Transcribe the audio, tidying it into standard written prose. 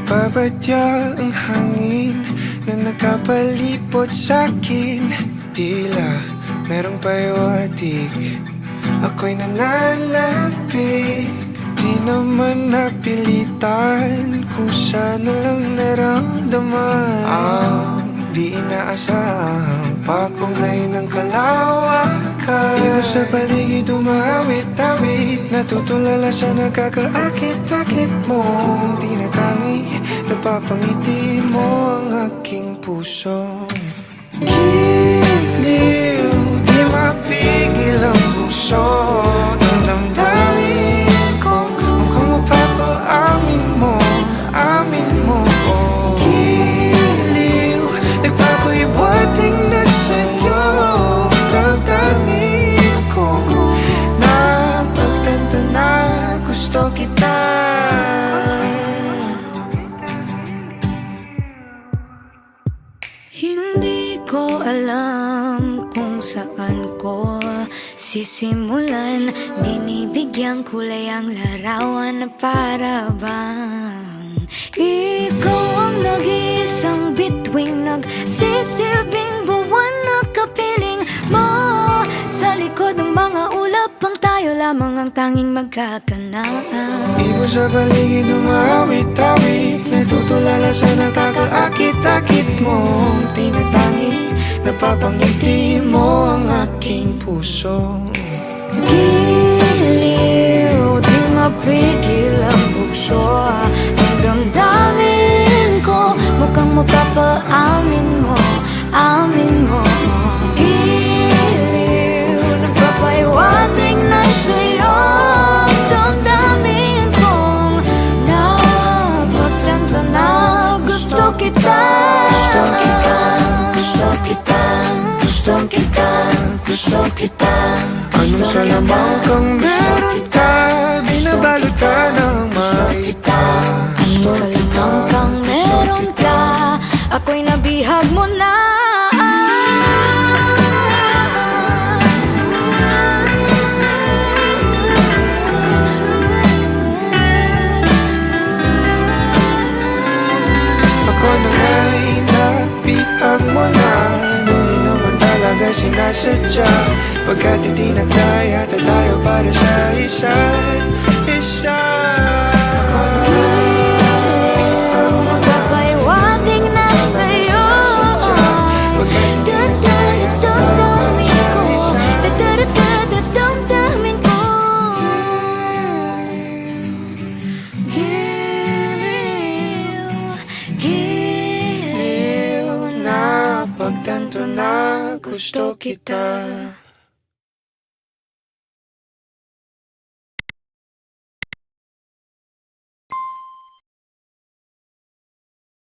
Nagbabadya ang hangin na nakapalipot sa'kin. Tila merong pahiwatig, ako'y nananapig. Di naman napilitan, kusa na lang naramdaman ang di inaasahang papunay ng kalawakan. Ikaw sa paligid umawit-awit, natutulala sa nakakaakit-akit mo. Di na tangi, napapangiti mo ang aking puso. Giliw, di mapigil ang puso. Ang damdamin ko, mukhang mapapaamin mo, amin mo. Giliw, nagpapahiwating na sa'yo. Damdamin ko, napagtanto na gusto kita. Hindi ko alam kung saan ko sisimulan. Binibigyan kulay ang larawan na para bang ikaw ang nag-iisang bituing, nagsisilbing buwan na kapiling mo. Sa likod ng mga ulap, ang tayo lamang ang tanging magkakanaan. Ibon sa paligid umawit-awit, natutulala sa nakakaakit-akit mo. Tinatangi, napapangiti mo ang aking puso. Giliw, di mapigil ang bugso. Ang damdamin ko, mukhang mapapaamin mo, amin mo. Giliw, nagpapahiwatig na sa'yo. Ang damdamin kong napagtanto na gusto kita. Gusto kita, gusto kita, gusto kita. Anong salamang kang meron ka, binabalot ka ng maita. Anong salamang kang meron ka, ako'y nabihag mo na. Ako na nga'y nabihag mo na, nung di naman talaga sinasadya. Pagkat hindi nagdaya tayo para sa isa't isa. Ako na nga'y nabihag mo na, Papahiwatig na sa'yo. pagkat hindi nagdaya tayo para sa isa't Dadamdamin ko. Giliw, giliw na pagtanto na gusto kita.